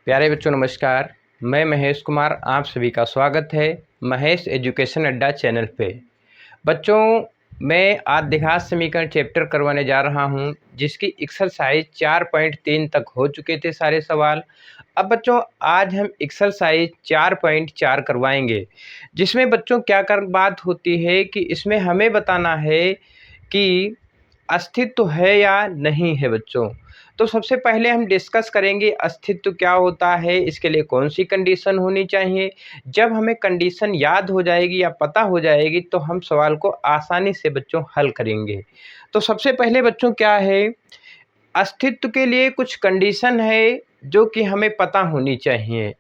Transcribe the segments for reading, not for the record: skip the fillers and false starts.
प्यारे बच्चों नमस्कार। मैं महेश कुमार, आप सभी का स्वागत है महेश एजुकेशन अड्डा चैनल पे। बच्चों, मैं आज द्विघात समीकरण चैप्टर करवाने जा रहा हूं, जिसकी एक्सरसाइज 4.3 तक हो चुके थे सारे सवाल। अब बच्चों आज हम एक्सरसाइज 4.4 करवाएंगे, जिसमें बच्चों क्या कर बात होती है कि इसमें हमें बताना है कि अस्तित्व है या नहीं है बच्चों। तो सबसे पहले हम डिस्कस करेंगे अस्तित्व क्या होता है, इसके लिए कौन सी कंडीशन होनी चाहिए। जब हमें कंडीशन याद हो जाएगी या पता हो जाएगी तो हम सवाल को आसानी से बच्चों हल करेंगे। तो सबसे पहले बच्चों क्या है, अस्तित्व के लिए कुछ कंडीशन है जो कि हमें पता होनी चाहिए।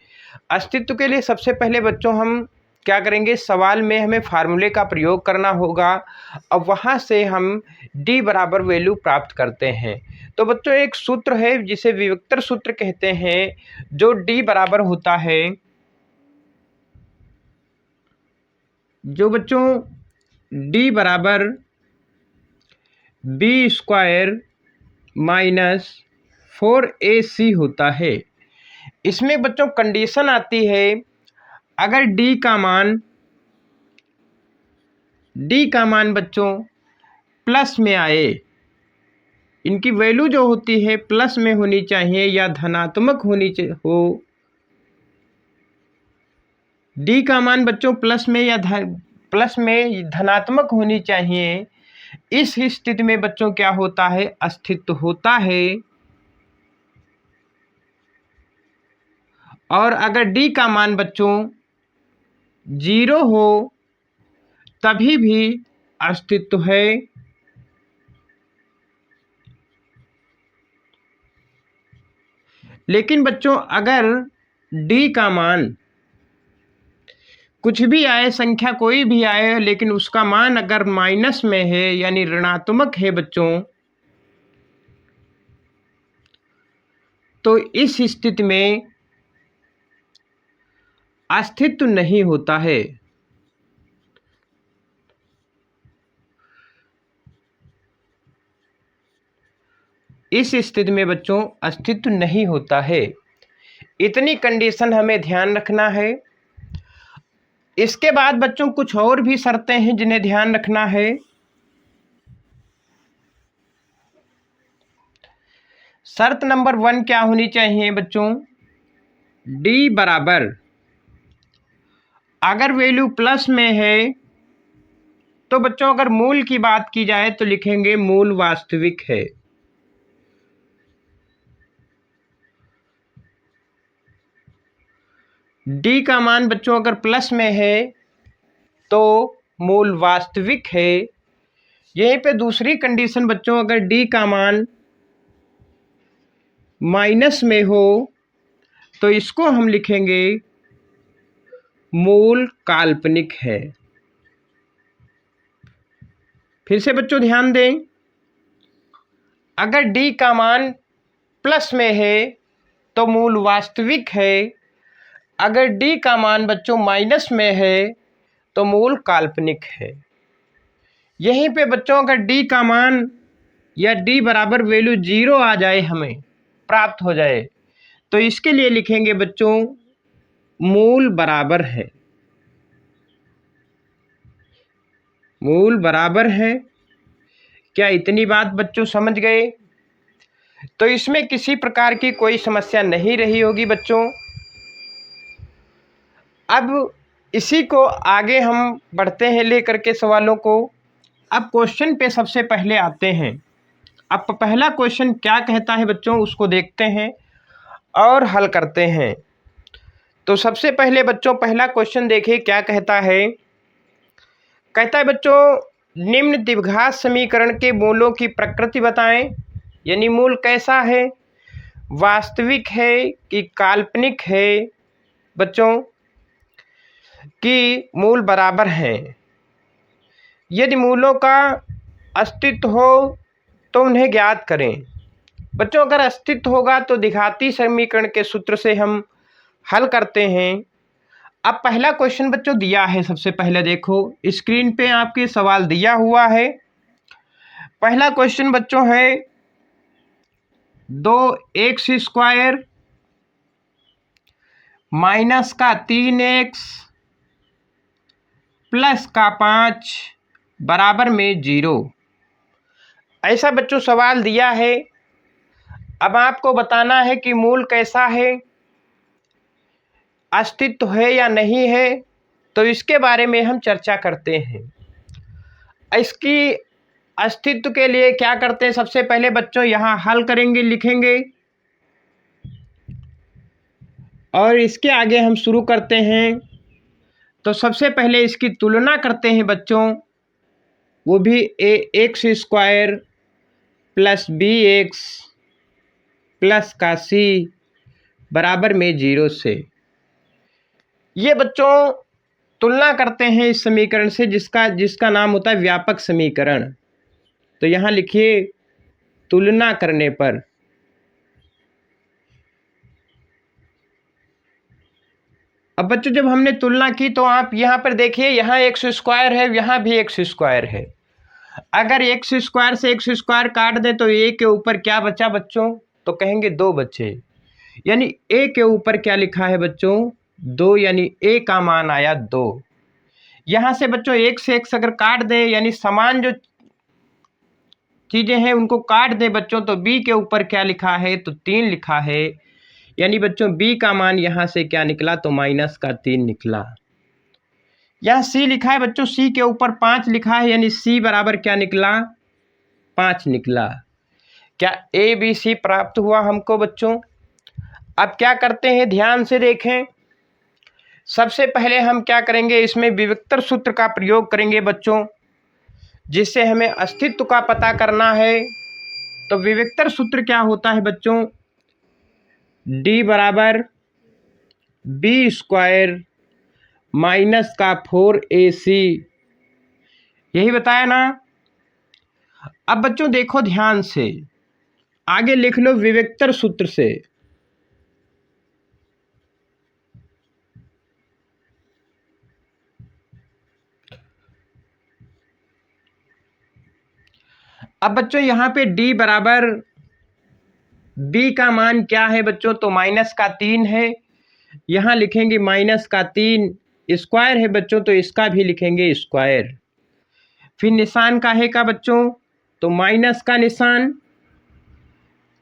अस्तित्व के लिए सबसे पहले बच्चों हम क्या करेंगे, सवाल में हमें फार्मूले का प्रयोग करना होगा और वहाँ से हम d बराबर वैल्यू प्राप्त करते हैं। तो बच्चों एक सूत्र है जिसे विविक्तर सूत्र कहते हैं, जो d बराबर होता है, जो बच्चों d बराबर बी स्क्वायर माइनस 4ac होता है। इसमें बच्चों कंडीशन आती है, अगर d का मान बच्चों प्लस में आए, इनकी वैल्यू जो होती है प्लस में होनी चाहिए या धनात्मक होनी हो। d का मान बच्चों प्लस में या धनात्मक होनी चाहिए। इस स्थिति में बच्चों क्या होता है, अस्तित्व होता है। और अगर d का मान बच्चों 0 हो तभी भी अस्तित्व है। लेकिन बच्चों अगर d का मान कुछ भी आए, संख्या कोई भी आए, लेकिन उसका मान अगर माइनस में है यानी ऋणात्मक है बच्चों, तो इस स्थिति में अस्तित्व नहीं होता है। इस स्थिति में बच्चों अस्तित्व नहीं होता है। इतनी कंडीशन हमें ध्यान रखना है। इसके बाद बच्चों कुछ और भी शर्तें हैं जिन्हें ध्यान रखना है। शर्त नंबर 1 क्या होनी चाहिए बच्चों, d बराबर अगर वैल्यू प्लस में है तो बच्चों अगर मूल की बात की जाए तो लिखेंगे मूल वास्तविक है। d का मान बच्चों अगर प्लस में है तो मूल वास्तविक है। यहीं पे दूसरी कंडीशन बच्चों, अगर d का मान माइनस में हो तो इसको हम लिखेंगे मूल काल्पनिक है। फिर से बच्चों ध्यान दें, अगर d का मान प्लस में है तो मूल वास्तविक है। अगर d का मान बच्चों माइनस में है तो मूल काल्पनिक है। यहीं पे बच्चों अगर d का मान या d बराबर वैल्यू 0 आ जाए, हमें प्राप्त हो जाए, तो इसके लिए लिखेंगे बच्चों मूल बराबर है। मूल बराबर है। क्या इतनी बात बच्चों समझ गए? तो इसमें किसी प्रकार की कोई समस्या नहीं रही होगी बच्चों। अब इसी को आगे हम बढ़ते हैं लेकर के सवालों को। अब क्वेश्चन पे सबसे पहले आते हैं। अब पहला क्वेश्चन क्या कहता है बच्चों, उसको देखते हैं और हल करते हैं। तो सबसे पहले बच्चों पहला क्वेश्चन देखिए क्या कहता है। कहता है बच्चों निम्न द्विघात समीकरण के मूलों की प्रकृति बताएं। यानी मूल कैसा है, वास्तविक है कि काल्पनिक है बच्चों, कि मूल बराबर हैं। यदि मूलों का अस्तित्व हो तो उन्हें ज्ञात करें। बच्चों अगर अस्तित्व होगा तो द्विघाती समीकरण के सूत्र से हम हल करते हैं। अब पहला क्वेश्चन बच्चों दिया है, सबसे पहले देखो स्क्रीन पे आपके सवाल दिया हुआ है। पहला क्वेश्चन बच्चों है 2x² माइनस का 3x प्लस का 5 बराबर में 0। ऐसा बच्चों सवाल दिया है। अब आपको बताना है कि मूल कैसा है, अस्तित्व है या नहीं है। तो इसके बारे में हम चर्चा करते हैं। इसकी अस्तित्व के लिए क्या करते हैं, सबसे पहले बच्चों यहाँ हल करेंगे, लिखेंगे, और इसके आगे हम शुरू करते हैं। तो सबसे पहले इसकी तुलना करते हैं बच्चों, वो भी x square plus B x plus का सी बराबर में 0 से। ये बच्चों तुलना करते हैं इस समीकरण से, जिसका नाम होता है व्यापक समीकरण। तो यहाँ लिखिए तुलना करने पर। अब बच्चों जब हमने तुलना की तो आप यहाँ पर देखिए, यहाँ एक्स स्क्वायर है, यहाँ भी एक्स स्क्वायर है। अगर एक्स स्क्वायर से एक्स स्क्वायर काट दें तो ए के ऊपर क्या बचा बच्चों, तो कहेंगे 2 बचे। यानी ए के ऊपर क्या लिखा है बच्चों, 2, यानी ए का मान आया 2। यहाँ से बच्चों एक से एक्स अगर काट दें, यानी समान जो चीज़ें हैं उनको काट दें बच्चों, तो बी के ऊपर क्या लिखा है, तो 3 लिखा है। यानी बच्चों बी का मान यहाँ से क्या निकला, तो माइनस का 3 निकला। यहाँ सी लिखा है बच्चों, सी के ऊपर 5 लिखा है, यानी सी बराबर क्या निकला, 5 निकला। क्या ए बी सी प्राप्त हुआ हमको बच्चों। अब क्या करते हैं, ध्यान से देखें। सबसे पहले हम क्या करेंगे, इसमें विविक्तर सूत्र का प्रयोग करेंगे बच्चों, जिससे हमें अस्तित्व का पता करना है। तो विविक्तर सूत्र क्या होता है बच्चों, डी बराबर बी स्क्वायर माइनस का 4ac, यही बताया ना। अब बच्चों देखो ध्यान से, आगे लिख लो विविक्तर सूत्र से। अब बच्चों यहाँ पे d बराबर b का मान क्या है बच्चों, तो माइनस का 3 है। यहाँ लिखेंगे माइनस का 3, स्क्वायर है बच्चों तो इसका भी लिखेंगे स्क्वायर। फिर निशान काहे का बच्चों, तो माइनस का निशान।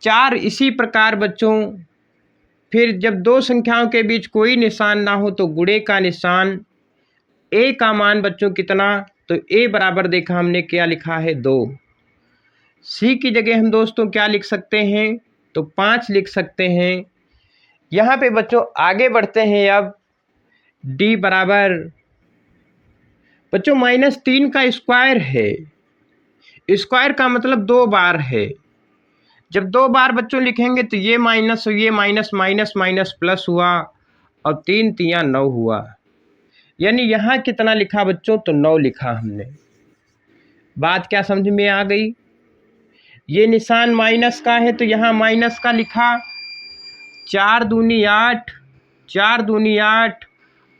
4 इसी प्रकार बच्चों। फिर जब दो संख्याओं के बीच कोई निशान ना हो तो गुणे का निशान। a का मान बच्चों कितना, तो a बराबर देखा हमने क्या लिखा है, 2। c की जगह हम दोस्तों क्या लिख सकते हैं, तो 5 लिख सकते हैं। यहाँ पे बच्चों आगे बढ़ते हैं। अब d बराबर बच्चों -3 का स्क्वायर है। स्क्वायर का मतलब 2 बार है। जब 2 बार बच्चों लिखेंगे तो ये माइनस, ये माइनस माइनस माइनस प्लस हुआ, और 3 तिया 9 हुआ। यानी यहाँ कितना लिखा बच्चों, तो 9 लिखा हमने। बात क्या समझ में आ गई। ये निशान माइनस का है तो यहाँ माइनस का लिखा। 4 दूनी 8, 4 दूनी 8,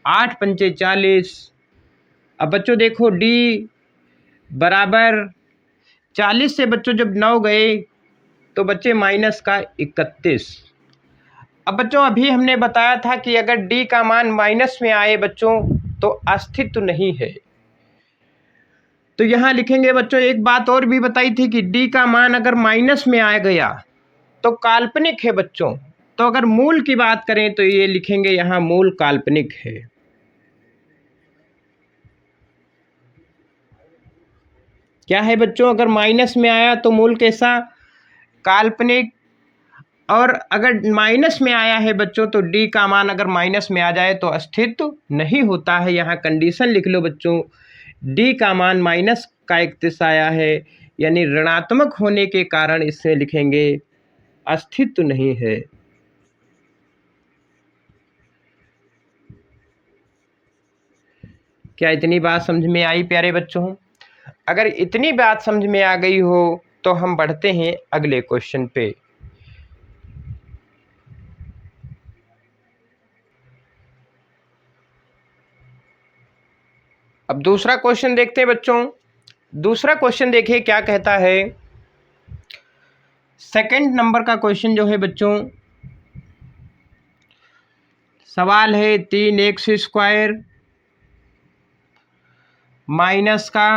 8 पंचे 40। अब बच्चों देखो d बराबर 40 से बच्चों जब 9 गए तो बच्चे माइनस का 31। अब बच्चों अभी हमने बताया था कि अगर d का मान माइनस में आए बच्चों तो अस्तित्व नहीं है। तो यहाँ लिखेंगे बच्चों, एक बात और भी बताई थी कि d का मान अगर माइनस में आ गया तो काल्पनिक है बच्चों। तो अगर मूल की बात करें तो ये लिखेंगे यहाँ मूल काल्पनिक है। क्या है बच्चों, अगर माइनस में आया तो मूल कैसा, काल्पनिक। और अगर माइनस में आया है बच्चों तो d का मान अगर माइनस में आ जाए तो अस्तित्व नहीं होता है। यहाँ कंडीशन लिख लो बच्चों, d का मान माइनस का 31 आया है, यानी ऋणात्मक होने के कारण इससे लिखेंगे अस्तित्व नहीं है। क्या इतनी बात समझ में आई प्यारे बच्चों। अगर इतनी बात समझ में आ गई हो तो हम बढ़ते हैं अगले क्वेश्चन पे। अब दूसरा क्वेश्चन देखते हैं बच्चों। दूसरा क्वेश्चन देखिए क्या कहता है। सेकंड नंबर का क्वेश्चन जो है बच्चों, सवाल है 3x² माइनस का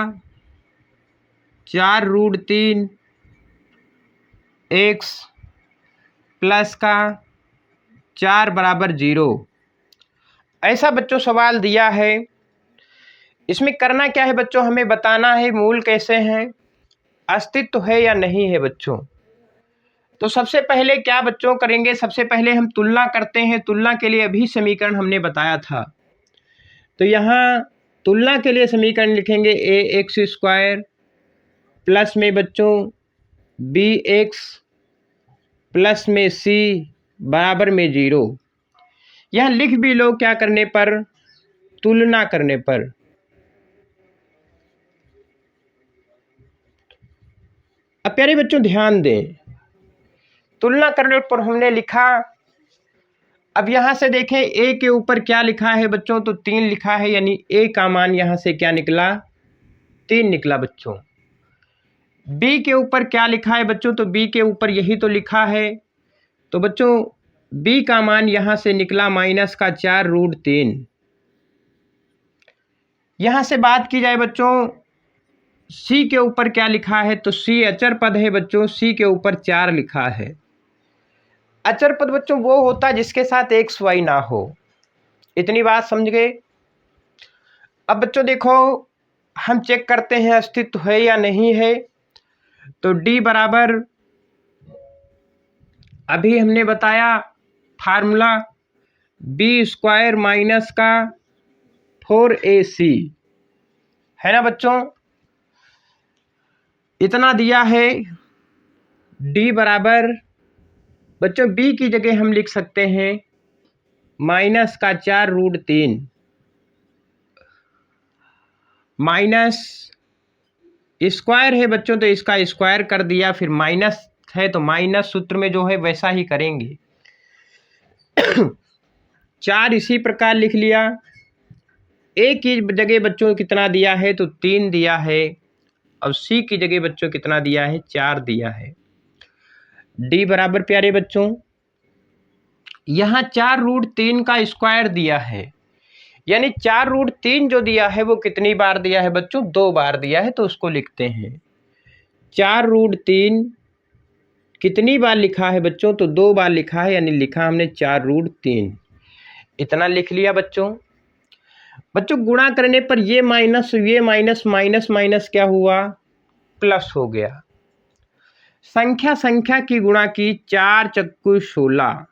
4√3 x प्लस का 4 बराबर 0। ऐसा बच्चों सवाल दिया है। इसमें करना क्या है बच्चों, हमें बताना है मूल कैसे हैं, अस्तित्व है या नहीं है बच्चों। तो सबसे पहले क्या बच्चों करेंगे, सबसे पहले हम तुलना करते हैं। तुलना के लिए अभी समीकरण हमने बताया था, तो यहाँ तुलना के लिए समीकरण लिखेंगे ax² प्लस में बच्चों bx प्लस में c बराबर में 0। यह लिख भी लो क्या करने पर, तुलना करने पर। अब प्यारे बच्चों ध्यान दें, तुलना करने पर हमने लिखा। अब यहां से देखें a के ऊपर क्या लिखा है बच्चों, तो 3 लिखा है, यानी a का मान यहां से क्या निकला, 3 निकला बच्चों। b के ऊपर क्या लिखा है बच्चों, तो b के ऊपर यही तो लिखा है, तो बच्चों b का मान यहां से निकला माइनस का 4√3। यहां से बात की जाए बच्चों c के ऊपर क्या लिखा है, तो c अचर पद है बच्चों, c के ऊपर 4 लिखा है। अचर पद बच्चों वो होता है जिसके साथ एक्स वाई ना हो। इतनी बात समझ गए। अब बच्चों देखो हम चेक करते हैं अस्तित्व है या नहीं है। तो d बराबर, अभी हमने बताया फार्मूला b² माइनस का 4ac है ना बच्चों, इतना दिया है। d बराबर बच्चों b की जगह हम लिख सकते हैं माइनस का 4√3 माइनस स्क्वायर है बच्चों, तो इसका स्क्वायर कर दिया, फिर माइनस है तो माइनस सूत्र में जो है वैसा ही करेंगे। 4 इसी प्रकार लिख लिया। a की जगह बच्चों कितना दिया है, तो 3 दिया है। अब c की जगह बच्चों कितना दिया है, 4 दिया है। d बराबर प्यारे बच्चों यहाँ 4√3 का स्क्वायर दिया है, यानी 4√3 जो दिया है वो कितनी बार दिया है बच्चों, 2 बार दिया है, तो उसको लिखते हैं 4√3 कितनी बार लिखा है बच्चों, तो 2 बार लिखा है, यानी लिखा हमने 4√3। इतना लिख लिया बच्चों। बच्चों गुणा करने पर ये माइनस माइनस माइनस क्या हुआ, प्लस हो गया। संख्या की गुणा की, 4 चक्कू 16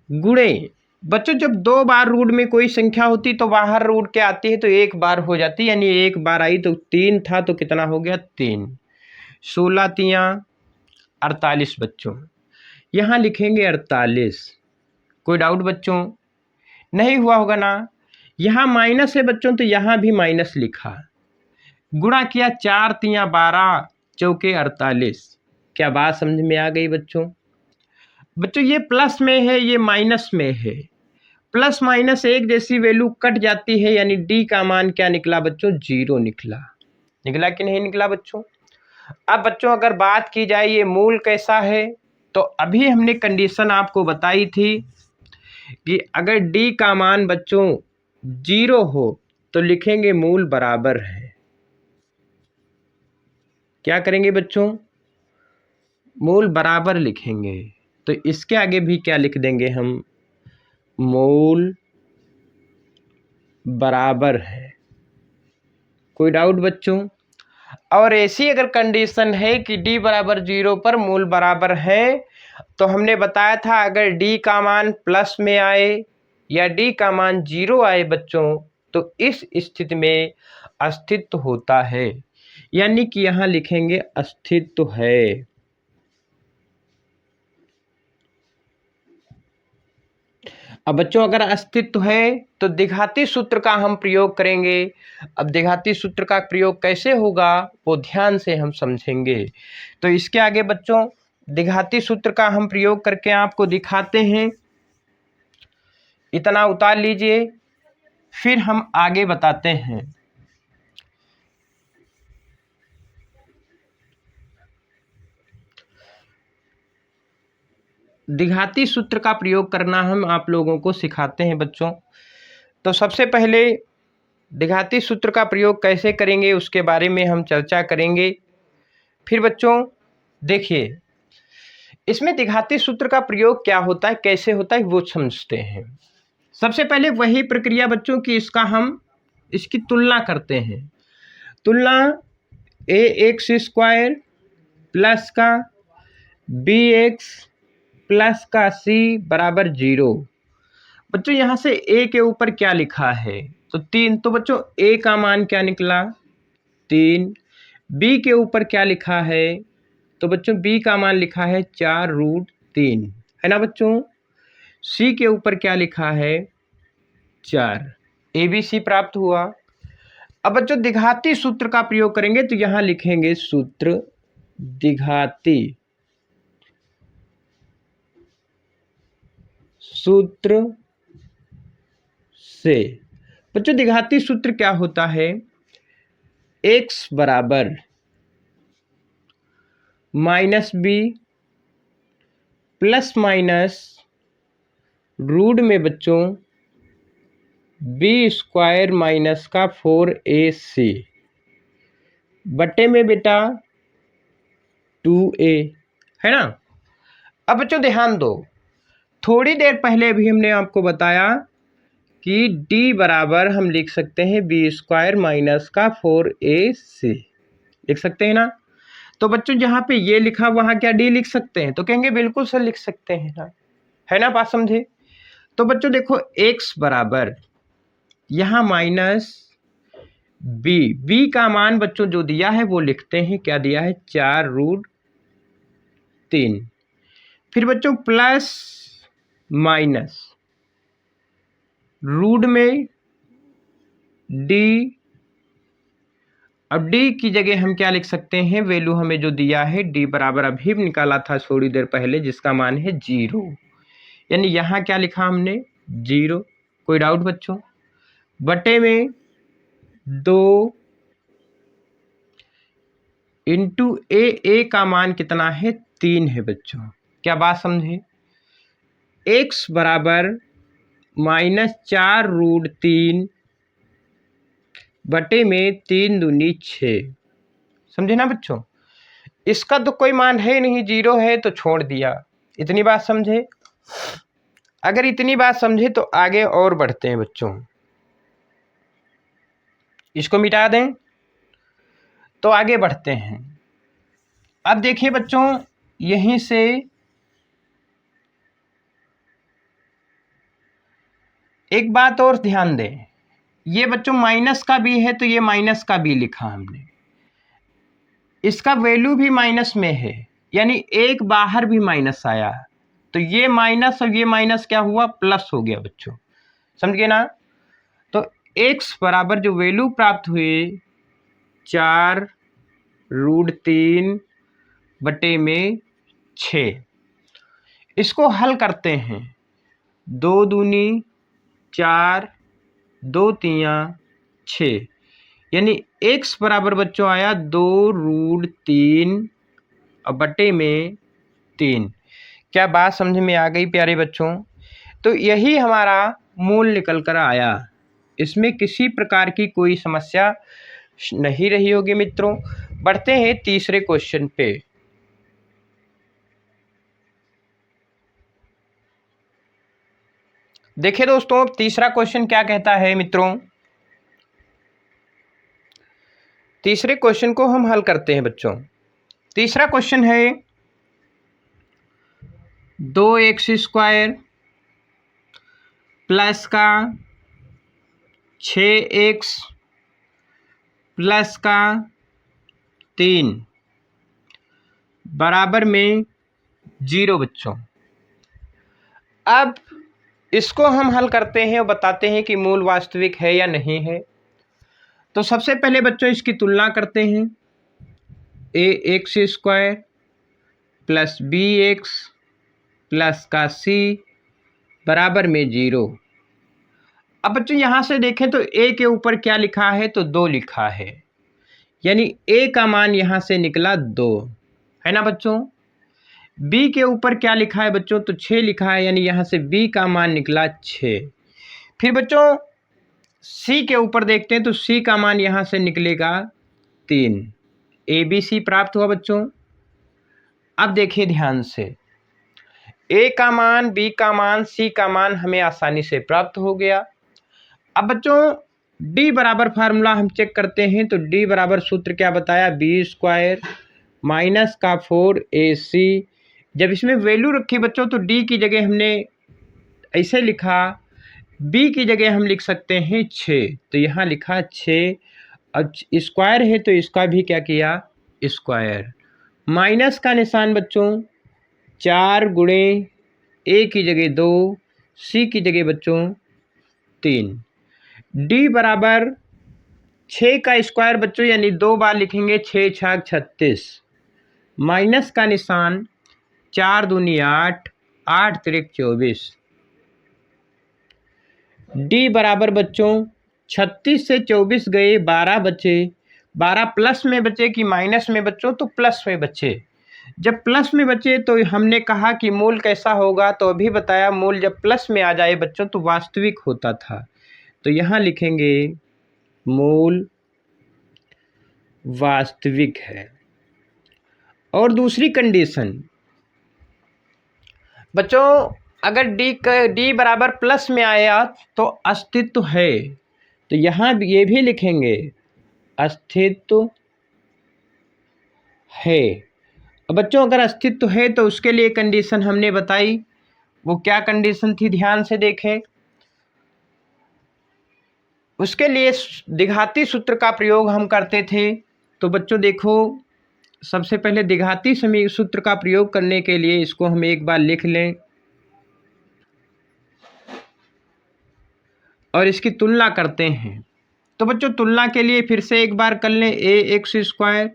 गुणे बच्चों जब 2 बार रूट में कोई संख्या होती तो बाहर रूट क्या आती है, तो 1 बार हो जाती, यानी 1 बार आई, तो 3 था तो कितना हो गया 3। 16 तियां 48 बच्चों, यहाँ लिखेंगे 48। कोई डाउट बच्चों, नहीं हुआ होगा ना। यहाँ माइनस है बच्चों, तो यहाँ भी माइनस लिखा, गुणा किया 4 तियां 12 चौके 48। क्या बात समझ में आ गई बच्चों। बच्चों ये प्लस में है, ये माइनस में है, प्लस माइनस एक जैसी वैल्यू कट जाती है, यानी d का मान क्या निकला बच्चों, 0 निकला। निकला कि नहीं निकला बच्चों। अब बच्चों अगर बात की जाए ये मूल कैसा है, तो अभी हमने कंडीशन आपको बताई थी कि अगर d का मान बच्चों 0 हो तो लिखेंगे मूल बराबर है। क्या करेंगे बच्चों, मूल बराबर लिखेंगे, तो इसके आगे भी क्या लिख देंगे हम, मूल बराबर है। कोई डाउट बच्चों। और ऐसी अगर कंडीशन है कि d बराबर 0 पर मूल बराबर है, तो हमने बताया था अगर d का मान प्लस में आए या d का मान 0 आए बच्चों, तो इस स्थिति में अस्तित्व होता है, यानी कि यहाँ लिखेंगे अस्तित्व है। अब बच्चों अगर अस्तित्व है तो द्विघाती सूत्र का हम प्रयोग करेंगे। अब द्विघाती सूत्र का प्रयोग कैसे होगा वो ध्यान से हम समझेंगे। तो इसके आगे बच्चों द्विघाती सूत्र का हम प्रयोग करके आपको दिखाते हैं। इतना उतार लीजिए, फिर हम आगे बताते हैं। द्विघाती सूत्र का प्रयोग करना हम आप लोगों को सिखाते हैं बच्चों। तो सबसे पहले द्विघाती सूत्र का प्रयोग कैसे करेंगे उसके बारे में हम चर्चा करेंगे। फिर बच्चों देखिए, इसमें द्विघाती सूत्र का प्रयोग क्या होता है, कैसे होता है, वो समझते हैं। सबसे पहले वही प्रक्रिया बच्चों की इसकी तुलना करते हैं। तुलना ए एक्स स्क्वायर प्लस का बी एक्स प्लस का सी बराबर 0। बच्चों यहाँ से ए के ऊपर क्या लिखा है, तो 3। तो बच्चों ए का मान क्या निकला, 3। बी के ऊपर क्या लिखा है, तो बच्चों बी का मान लिखा है 4√3, है ना बच्चों। सी के ऊपर क्या लिखा है, 4। ए बी सी प्राप्त हुआ। अब बच्चों द्विघाती सूत्र का प्रयोग करेंगे, तो यहां लिखेंगे सूत्र द्विघाती सूत्र से। बच्चों द्विघाती सूत्र क्या होता है, x बराबर minus b plus minus root में बच्चों बी स्क्वायर माइनस का 4ac बटे में बेटा 2a, है ना। अब बच्चों ध्यान दो, थोड़ी देर पहले भी हमने आपको बताया कि d बराबर हम लिख सकते हैं बी स्क्वायर माइनस का 4ac, लिख सकते हैं ना। तो बच्चों जहाँ पे ये लिखा वहाँ क्या d लिख सकते हैं, तो कहेंगे बिल्कुल सर लिख सकते हैं ना, है ना, बात समझे। तो बच्चों देखो x बराबर यहाँ माइनस बी का मान बच्चों जो दिया है वो लिखते हैं, क्या दिया है, 4√3। फिर बच्चों प्लस माइनस रूट में d। अब d की जगह हम क्या लिख सकते हैं, वैल्यू हमें जो दिया है d बराबर अभी भी निकाला था थोड़ी देर पहले, जिसका मान है 0, यानी यहाँ क्या लिखा हमने 0। कोई डाउट बच्चों। बटे में 2 इंटू ए का मान कितना है, 3 है बच्चों। क्या बात समझे। x बराबर माइनस 4√3 बटे में 3 दूनी 6, समझे ना बच्चों। इसका तो कोई मान है नहीं, 0 है तो छोड़ दिया। इतनी बात समझे। अगर इतनी बात समझे तो आगे और बढ़ते हैं बच्चों, इसको मिटा दें तो आगे बढ़ते हैं। अब देखिए बच्चों, यहीं से एक बात और ध्यान दें, ये बच्चों माइनस का बी है तो ये माइनस का बी लिखा हमने, इसका वैल्यू भी माइनस में है, यानी एक बाहर भी माइनस आया तो ये माइनस और ये माइनस क्या हुआ, प्लस हो गया बच्चों, समझ गए ना। तो x बराबर जो वैल्यू प्राप्त हुई 4√3 बटे में 6, इसको हल करते हैं। 2 दूनी 4, 2 तियां 6, यानी x बराबर बच्चों आया 2√3 और बटे में 3। क्या बात समझ में आ गई प्यारे बच्चों। तो यही हमारा मूल निकल कर आया, इसमें किसी प्रकार की कोई समस्या नहीं रही होगी मित्रों। बढ़ते हैं तीसरे क्वेश्चन पे। देखिए दोस्तों, तीसरा क्वेश्चन क्या कहता है मित्रों। तीसरे क्वेश्चन को हम हल करते हैं बच्चों। तीसरा क्वेश्चन है 2x² प्लस का 6x प्लस का 3 बराबर में 0 बच्चों। अब इसको हम हल करते हैं और बताते हैं कि मूल वास्तविक है या नहीं है। तो सबसे पहले बच्चों इसकी तुलना करते हैं। ax² प्लस bx प्लस का c बराबर में 0। अब बच्चों यहाँ से देखें तो a के ऊपर क्या लिखा है, तो 2 लिखा है, यानी a का मान यहाँ से निकला 2, है ना बच्चों। बी के ऊपर क्या लिखा है बच्चों, तो 6 लिखा है, यानी यहाँ से बी का मान निकला 6। फिर बच्चों सी के ऊपर देखते हैं, तो सी का मान यहाँ से निकलेगा 3। ए बी सी प्राप्त हुआ बच्चों। अब देखिए ध्यान से, ए का मान, बी का मान, सी का मान हमें आसानी से प्राप्त हो गया। अब बच्चों डी बराबर फार्मूला हम चेक करते हैं, तो डी बराबर सूत्र क्या बताया, बी स्क्वायर माइनस का 4ac। जब इसमें वैल्यू रखी बच्चों, तो डी की जगह हमने ऐसे लिखा, बी की जगह हम लिख सकते हैं 6, तो यहाँ लिखा 6। अब स्क्वायर है तो इसका भी क्या किया, स्क्वायर। माइनस का निशान बच्चों, 4 गुणे ए की जगह 2, सी की जगह बच्चों 3। डी बराबर 6 का स्क्वायर बच्चों, यानी 2 बार लिखेंगे, 6 छक 36, माइनस का निशान, 4 दूनी 8, 8 तिरिक 24। डी बराबर बच्चों 36 से 24 गए, 12 बचे। 12 प्लस में बचे कि माइनस में बच्चों, तो प्लस में बचे। जब प्लस में बचे तो हमने कहा कि मूल कैसा होगा, तो अभी बताया मूल जब प्लस में आ जाए बच्चों तो वास्तविक होता था। तो यहाँ लिखेंगे मूल वास्तविक है। और दूसरी कंडीशन बच्चों, अगर डी बराबर प्लस में आया तो अस्तित्व है, तो यहाँ ये भी लिखेंगे अस्तित्व है। अब बच्चों अगर अस्तित्व है तो उसके लिए कंडीशन हमने बताई, वो क्या कंडीशन थी, ध्यान से देखें। उसके लिए द्विघाती सूत्र का प्रयोग हम करते थे। तो बच्चों देखो, सबसे पहले द्विघाती सूत्र का प्रयोग करने के लिए इसको हम एक बार लिख लें और इसकी तुलना करते हैं। तो बच्चों तुलना के लिए फिर से एक बार कर लें, ए एक्स स्क्वायर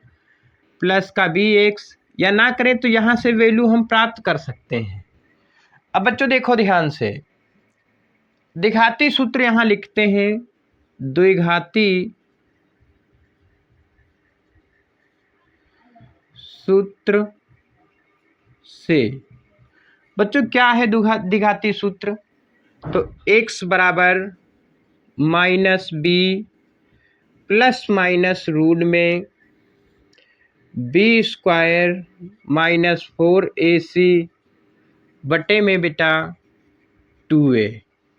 प्लस का बी एक्स, या ना करें तो यहाँ से वैल्यू हम प्राप्त कर सकते हैं। अब बच्चों देखो ध्यान से, द्विघाती सूत्र यहाँ लिखते हैं, द्विघाती सूत्र से बच्चों क्या है द्विघाती सूत्र, तो x बराबर minus b plus minus root में बी स्क्वायर माइनस 4ac बटे में बेटा 2a,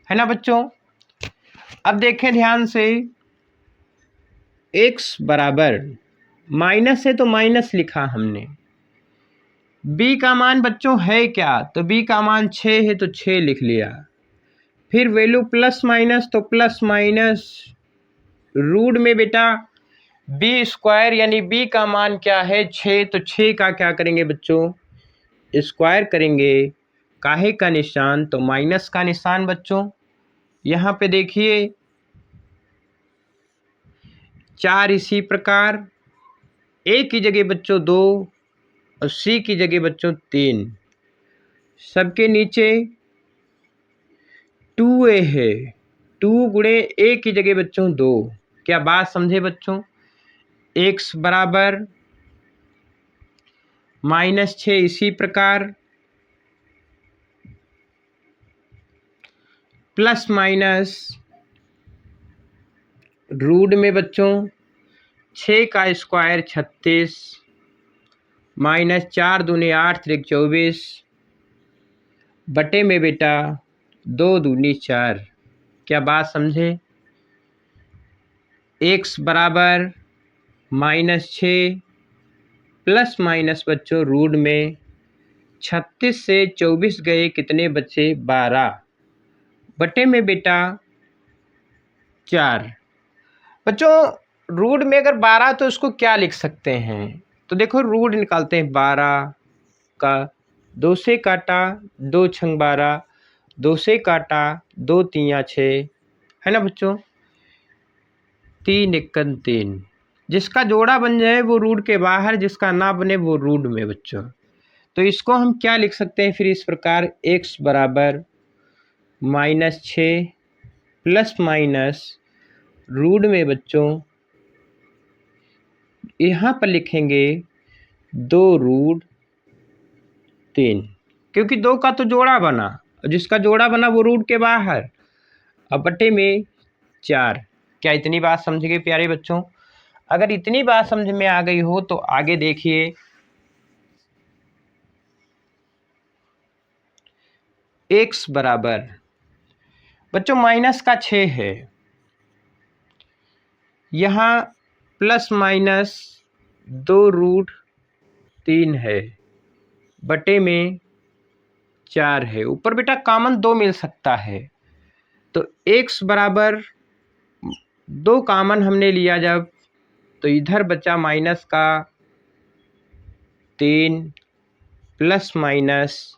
है ना बच्चों। अब देखें ध्यान से, x बराबर माइनस है तो माइनस लिखा हमने, b का मान बच्चों है क्या, तो b का मान 6 है तो 6 लिख लिया। फिर वैल्यू प्लस माइनस, तो प्लस माइनस रूट में बेटा बी स्क्वायर, यानी बी का मान क्या है 6, तो 6 का क्या करेंगे बच्चों, स्क्वायर करेंगे। काहे का निशान, तो माइनस का निशान बच्चों। यहाँ पे देखिए 4 इसी प्रकार, ए की जगह बच्चों 2 और सी की जगह बच्चों 3, सबके नीचे 2a है, 2 गुणे ए की जगह बच्चों 2। क्या बात समझे बच्चों, x बराबर माइनस 6 इसी प्रकार प्लस माइनस रूट में बच्चों 6 का स्क्वायर 36 माइनस 4 दूनी 8 त्रिक 24 बटे में बेटा 2 दूनी 4। क्या बात समझे, x बराबर माइनस 6 प्लस माइनस बच्चों रूट में 36 से 24 गए, कितने बचे 12 बटे में बेटा 4। बच्चों रूट में अगर 12 तो उसको क्या लिख सकते हैं, तो देखो रूट निकालते हैं, 12 का 2 से काटा 2 छंग 12, 2 से काटा 2 3 6, है ना बच्चों, 3 एकन 3। जिसका जोड़ा बन जाए वो रूट के बाहर, जिसका ना बने वो रूट में बच्चों। तो इसको हम क्या लिख सकते हैं फिर इस प्रकार, x बराबर माइनस 6 प्लस माइनस रूट में बच्चों, यहाँ पर लिखेंगे 2 रूट 3, क्योंकि 2 का तो जोड़ा बना, जिसका जोड़ा बना वो रूट के बाहर, अब बटे में 4। क्या इतनी बात समझ गए प्यारे बच्चों? अगर इतनी बात समझ में आ गई हो तो आगे देखिए, x बराबर बच्चों माइनस का 6 है, यहाँ प्लस माइनस 2√3 है, बटे में 4 है। ऊपर बेटा कॉमन 2 मिल सकता है, तो x बराबर 2 कॉमन हमने लिया जब, तो इधर बचा माइनस का 3 प्लस माइनस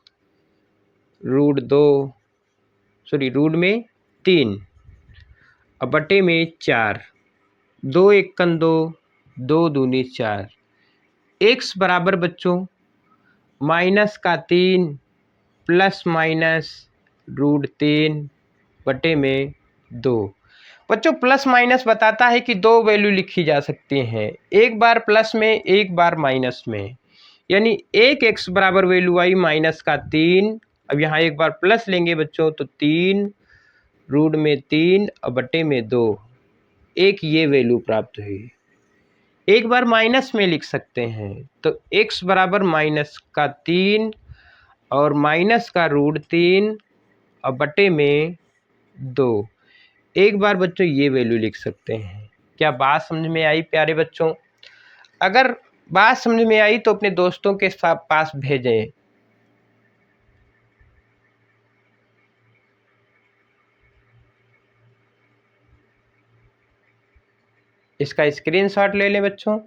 रूट में 3 अब बटे में 4, 2 एकन 2, 2 दूनी 4। x बराबर बच्चों माइनस का 3 प्लस माइनस √3 बटे में 2। बच्चों प्लस माइनस बताता है कि 2 वैल्यू लिखी जा सकती हैं, एक बार प्लस में एक बार माइनस में, यानी एक x बराबर वैल्यू आई माइनस का 3। अब यहाँ एक बार प्लस लेंगे बच्चों तो 3 रूट में 3 और बटे में 2, एक ये वैल्यू प्राप्त हुई। एक बार माइनस में लिख सकते हैं, तो x बराबर माइनस का 3 और माइनस का √3 और बटे में 2, एक बार बच्चों ये वैल्यू लिख सकते हैं। क्या बात समझ में आई प्यारे बच्चों? अगर बात समझ में आई तो अपने दोस्तों के पास भेजें। इसका स्क्रीनशॉट ले लें बच्चों।